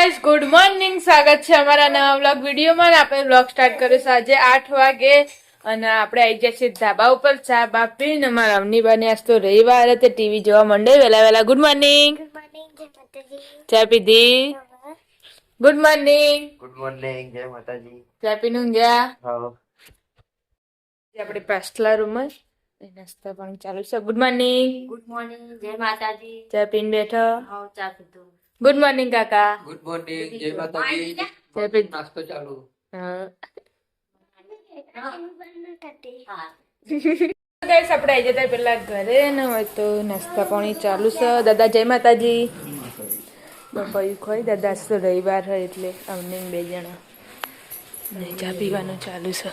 Guys good morning, સ્વાગત છે અમારા નવા વ્લોગ વિડીયોમાં. આપણે વ્લોગ સ્ટાર્ટ કર્યો છે આજે 8 વાગે અને આપણે આવી ગયા છીએ ધાબા ઉપર ચા બા પીને. અમારા અમની બને આજ તો રવિવાર તે ટીવી જોવા માંડે વેલા વેલા. Good morning. ચા પીધી? Good morning. ગુડ મોર્નિંગ, જય માતાજી. ચા પીને ઊંઘ્યા? હા. આપણે પાછલા રૂમમાં નાસ્તા પાણી ચાલુ છે. Good morning. ગુડ મોર્નિંગ, જય માતાજી. ચા પીને બેઠો? હા, ચા પીધું. ગુડ મોર્નિંગ કાકા. ગુડ મોર્નિંગ, જય માતાજી. ચા પી નાસ્તો ચાલુ. હા. હા. ગાઈસ આપણે આવી જતા પેલા ઘરે ને હોય તો નાસ્તા પાણી ચાલુ છે. દાદા જય માતાજી. બપોર ખોઈ દાદા આજ તો રવિવાર હોય એટલે અમને બે જણા ને ચા પીવાનું ચાલુ છે.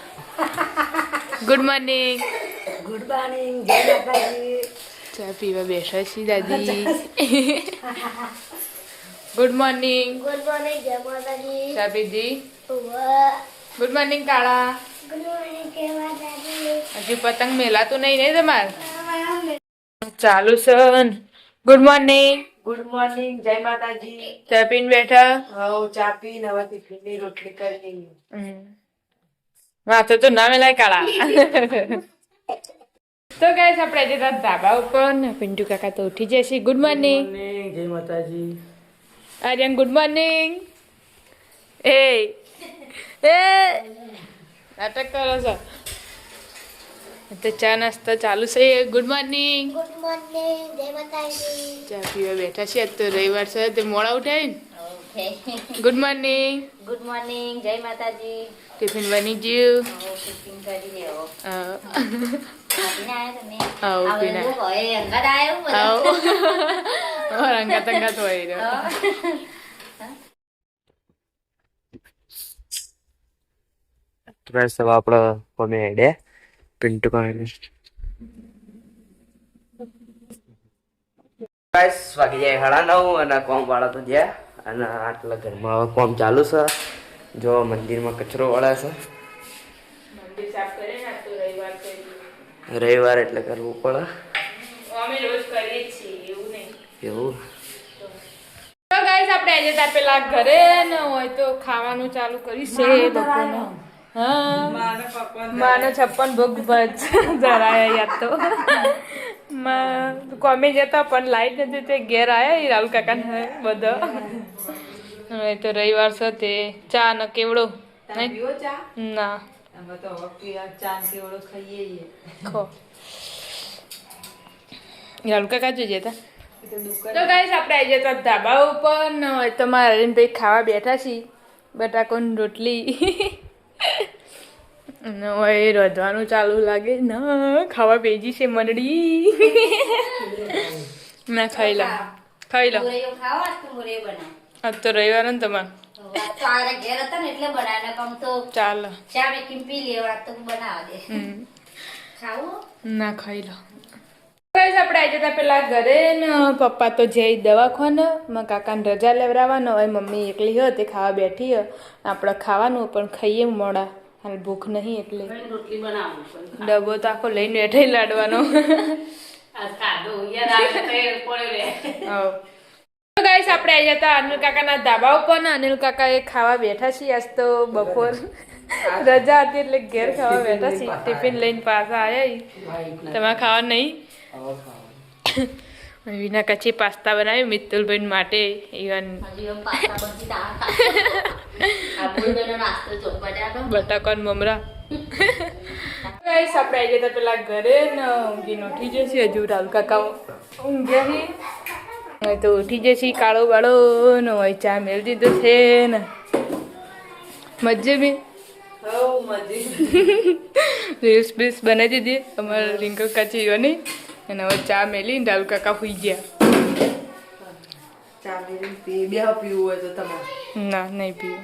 Good morning. ગુડ મોર્નિંગ, જય માતાજી. ચા પીવા બેઠા છીએ દાદી. Good morning. ગુડ મોર્નિંગ, જય માતાજી. ચા પીધી? ગુડ ગુડ મોર્નિંગ કાળા. મોર્નિંગ, જય માતાજી. હજુ પતંગ મેલાતું નહીં તમારે? ચાલુ છે. Good morning. ગુડ મોર્નિંગ, જય માતાજી. ચા પીને બેઠા? હા, ચા પી નવા ટિફિનની રોટલી કરી. વાતો તો ના મેલાય કાળા. તો ગાઈસ આપણે આજે તો ધાબા ઉપર ને પિન્ટુ કાકા તો ઉઠી જશે. Good morning. જય માતાજી. Aryan good morning. એ નાટક કરો છો તો ચા નાસ્તા ચાલુ છે. Good morning. ગુડ મોર્નિંગ, જય માતાજી. ચા પીવા બેઠા છીએ. આજ તો રવિવાર છે તે મોડા ઉઠાય ને. Good morning. ગુડ મોર્નિંગ, જય માતાજી. ટિફિન બની ગયું? ટિફિન કરી લેવો. આવો આવો પીને હોય અંગત આવ્યો આવો રંગત અંગત હોય રહ્યો. ત્રણ સવા આપણો પમે હેડે પિન્ટુ કાંઈ ગાઈસ વાગી જાય 9:30 અને કોમ વાળા તો ગયા અને આટલા ઘરમાં હવે કોમ ચાલુ છે. જો મંદિરમાં કચરો વાળા છે. મંદિર સાફ કરે ને તો રવિવાર છે રવિવાર એટલે કરવું પડે. અમે રોજ કરીએ છીએ એવું નહીં. એવું તો ગાઈસ આપણે આજે તાર પેલા ઘરે ને હોય તો ખાવાનું ચાલુ કરી છે બપોરનું. હા માનો 56 ભોગ ભજ ધરાયા યાદ તો કોમે જતા પણ લાઈટ નથી તે ઘેર આવ્યા રાહુલ કાકા ને બધા. હવે તો રવિવાર છે તે ચા ને કેવડો ના ખો રાહુલ કાકા જોઈએ તા. તો ગાઈસ આપણે આવી જતા ધાબા ઉપર ને હોય તો મારા ભાઈ ખાવા બેઠા છીએ બટાકોની રોટલી અને હોય રોધવાનું ચાલુ લાગે ના ખાવા બેજી છે મંડળી. ના ખાઈ લો ખાઈ લો. આજ તો રવિવાર ને તમારે ચાલો ના ખાઈ લો. આપણે આવી જતા પેલા ઘરે ને પપ્પા તો જઈ દવાખાને મારા કાકાને રજા લેવડાવવાનો હોય મમ્મી એકલી હોય તે ખાવા બેઠી હોય આપણે ખાવાનું પણ ખાઈએ મોડા હાલ ભૂખ નહીં એટલે ડબ્બો તો આખો લઈને બેઠે લાડવાનો. ગાઈસ આપણે આવી જતા અનિલ કાકાના ધાબા ઉપર ને અનિલ કાકા એ ખાવા બેઠા છીએ. આજ તો બપોર રજા હતી એટલે ઘેર ખાવા બેઠા છીએ. ટિફિન લઈને પાછા આવ્યા. તમારે ખાવા નહીં? વિના કચ્છી પાસ્તા બનાવ્યું મિત્તુલભાઈ માટે. ઇવન બટાકાન મમરા. ગાઈસ આપણે આવી જતા પેલા ઘરે ને ઊંઘીને ઉઠી જશે. હજુ રાહુલ કાકા ઊંઘ્યા છે તો ઉઠી જશે. કાળો બાળો ને હોય ચા મેળ દીધો છે ને મજે બી રીલ્સ બીલ્સ બનાવી દીધી અમારે રિંકલ કાચી યોની અને હવે ચા મેલી રાહુલ કાકા સુઈ ગયા. ના નહીં પીવું.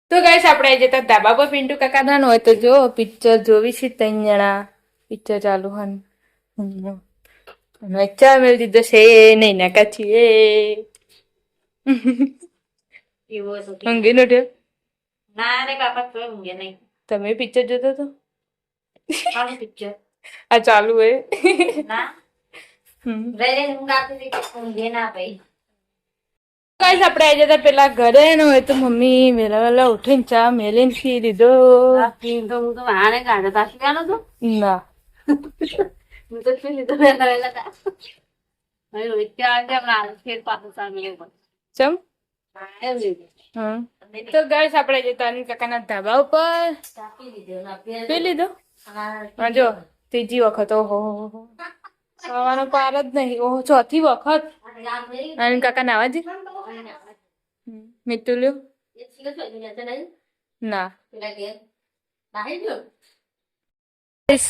તો ગાઈસ આપણે આવી જતા ધાબા પર પિન્ટુ કાકા ના હોય તો જો પિક્ચર જોવી છે. 3 જણા પિક્ચર ચાલુ હન ચા મેળ દીધો છે નહીં ના કાચી એ ઊંઘી નો ઉઠ્યો? તમે પિક્ચર જોતો તો? આ ચાલુ હે ના રે ઊંઘ આવતી હતી ઊંઘે ના ભાઈ. ગાઈસ આપણે આજે તો પેલા ઘરે ન હોય તો મમ્મી વેલા વેલા ઉઠીને ચા મેલીને પી લીધો. ના ચમ હા તો ગાઈસ આપણે આજે તાની કાકાના ધાબા ઉપર પી લીધો. હા જો ત્રીજી વખત ઓહો ખાવાનો પાર જ નહીં. ઓહો ચોથી વખત અને કાકા નાવા જી મીઠું લ્યો ના ગાઈસ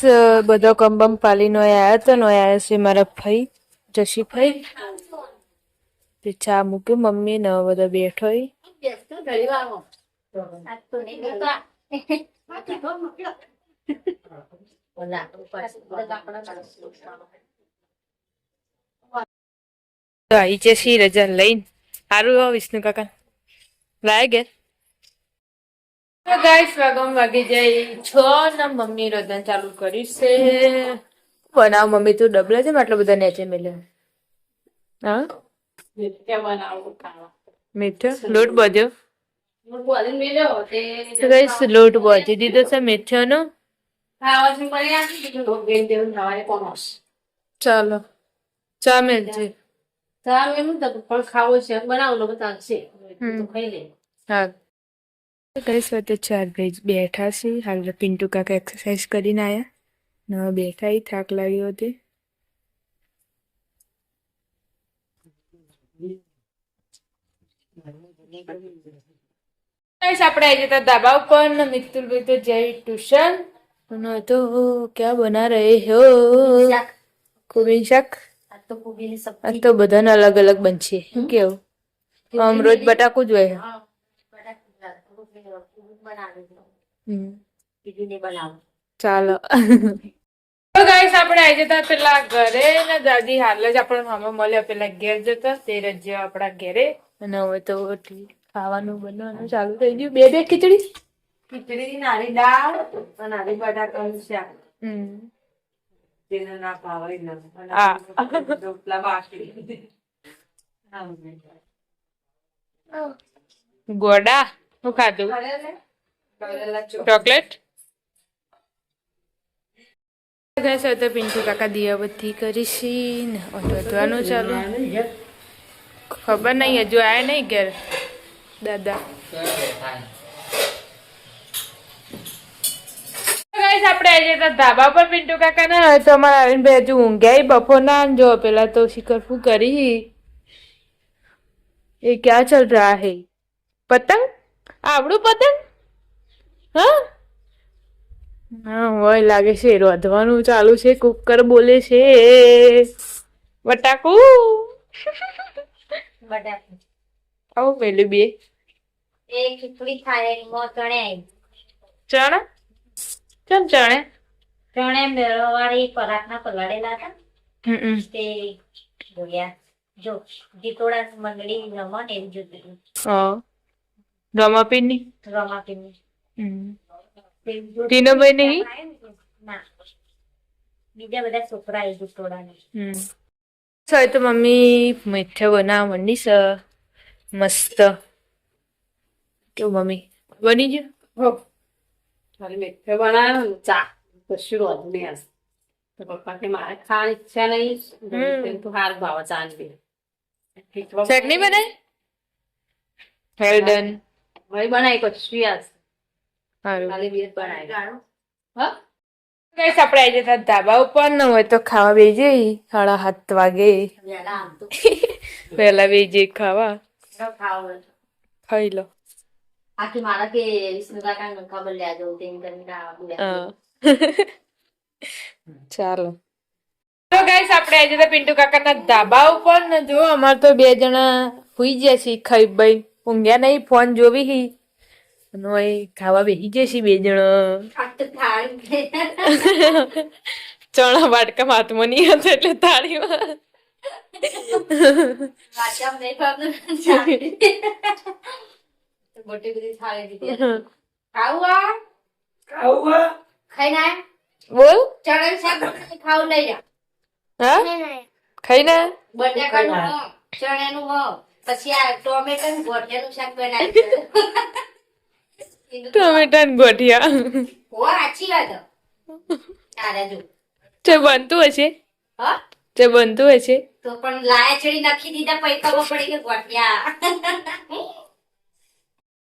બધો કંબમ પાલી નો આયા તો નો આયા છે મારા ભાઈ જશી ભાઈ તે ચા મૂક્યું મમ્મી ને બધો બેઠો આવી છે સી રજા લઈને સારું વિષ્ણુ કાકા લાય ઘેર. તો ગાઈસ વાગી જાય 6 ને મમ્મી રધન ચાલુ કરી છે. બનાવ મમ્મી તું ડબલે છે આટલો બધા નેચે મેલ્યો. હા મીઠો લોટ બધ્યો તો ગાઈસ લોટ બધી દીધો છે મીઠો નો. ચાલો ચા મેલજે. હા ગાઈસ વચ્ચે 4 ભાઈ બેઠા છે. હાલ પિન્ટુ કાકા એક્સરસાઇઝ કરીને આયા ને બેઠા થાક લાગ્યો હતો. આપણે આવી જતા ધાબા ઉપર ને મિત્તુલભાઈ તો જઈ ટ્યુશન તો ક્યાં બના રહે હો કોબી શાક. આજ તો બધાને અલગ અલગ બનશે શું કેવું આમ રોજ બટાકું જ હોય. ચાલો ગાઈસ આપણે આવી જતા પેલા ઘરે ને દાદી હાલ જ આપણને મામા મળ્યા પેલા ઘેર જતા તે રજ્યા આપણા ઘેરે અને હવે તો ખાવાનું બનવાનું ચાલુ થઈ ગયું. બે ખીચડી નાની દાળ અને નાની બટાકાનું શાક. જેને ના ભાવે રોટલા બાકી ગોડા શું ખાધું ચોકલેટ. ગેસ તો પિન્ટુ કાકા દિયાબત્તી કરીશી ને ઓટવાનું ચાલુ. ખબર નહીં હજુ આયા નહીં ઘેર દાદા. ગાઈસ આપણે આજે તો ધાબા પર પિન્ટુ કાકા ના હોય તો અમારા અરવિંદભાઈ હજુ ઊંઘ્યા બપોરના જો પેલા તો શિખરફુ કરી. એ ક્યાં ચલ રહા હે પતંગ આવડું પતંગ. હા હા હોય લાગે છે રોધવાનું ચાલુ છે. કુકર બોલે છે બટાકુ આવું પેલું બે ચણા કેમ ચણે ચણે મેળવાળી પરાઠના પલાળેલા હતા તે જોયા જો જીતોડા મંડળી રમણ એવું જોતું રમાપીની રમાપીની ટીનાભાઈ નહીં ના બીજા બધા છોકરા એ જીતોડાને તો મમ્મી મીઠો બનાવવા માંડી છે મસ્ત. કેવું મમ્મી બની ગયું. મીઠો બનાવ્યો ચા કશું રોજ નહીં હશે તો પપ્પા કે મારે ખાવાની ઈચ્છા નહીં તો હાર ભાવ ચા ને ચટણી બનાવી વેલ ડન ભાઈ બનાવી કશું યાર સારું. ખાલી બે બનાવી હા ગાઈસ આપણે આવી જતા ધાબા ઉપર ન હોય તો ખાવા બેસી 7:30 વાગે પહેલા બેસી ખાવા ખાઈ લો. આખી મારા કે વિષ્ણુ કાકા ખબર લે જો તેમ કરીને ચાલો તો ગાઈસ આપણે આજે તો પિન્ટુ કાકાના ધાબા ઉપર ને જો અમાર તો 2 જણા હુઈ ગયા છે. ખાઈ ભાઈ ઊંઘ્યા નહીં ફોન જોવી હી અને ખાવા બેસી જશે 2 જણા. ચણા વાટકા હાથમાં નહીં હતો એટલે થાળીમાં મોટી બધી થાળી દીધી ખાવું ખાઈ ના બોલ ચણા શાક ખાવું લઈ જા હા ખાઈ ના બટાકાનું ચણાનું પછી આ ટોમેટો ને ગોઠિયાનું શાક બનાવ્યું. ટમેટા ને ગોઠિયા હો સાચી વાત હે. તારે જો તે બનતું હશે હા તે બનતું હશે તો પણ લાયા ચડી નાખી દીધા પછી ખબર પડી કે ગોઠિયા.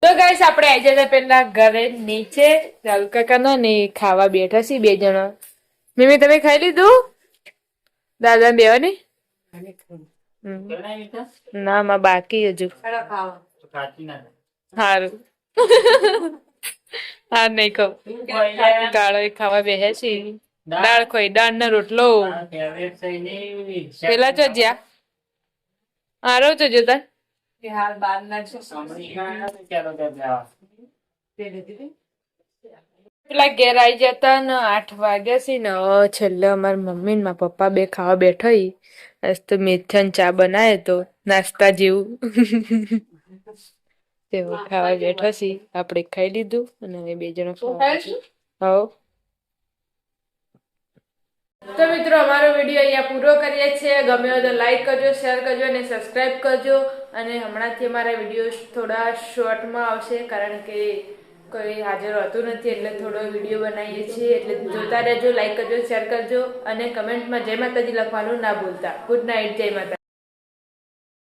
તો ગાઈસ આપણે આવી જતા પેલા ઘરે નીચે રાહુલ કાકાના ને ખાવા બેઠા છીએ 2 જણા. મમ્મી તમે ખાઈ લીધું દાદા બેવા ને ના માં બાકી હજુ સારું હા નહીં કહું કાળો ખાવા બેસે છે દાળ ખોઈ દાળ ના રોટલો પેલા તો જ્યાં હારો તો જોતા હાલ બાર ના છે પેલા ઘેર આવી જતા ને 8 વાગ્યા છે ને છેલ્લે અમારા મમ્મી ને મારા પપ્પા બે ખાવા બેઠા ઈ આજ તો મેથીનો ચા બનાવે તો નાસ્તા જેવું તેવું ખાવા બેઠા છે આપણે ખાઈ લીધું અને હવે 2 જણા ખાવા હો તો મિત્રો અમારો વિડીયો અહીંયા પૂરો કરીએ છીએ. ગમે હોય તો લાઈક કરજો, શેર કરજો અને સબસ્ક્રાઇબ કરજો. અને હમણાંથી અમારા વિડીયો થોડા શોર્ટમાં આવશે કારણ કે કોઈ હાજર હોતું નથી એટલે થોડો વિડીયો બનાવીએ છીએ. એટલે જોતા રહેજો, લાઈક કરજો, શેર કરજો અને કમેન્ટમાં જય માતાજી લખવાનું ના ભૂલતા. ગુડ નાઇટ, જય માતા.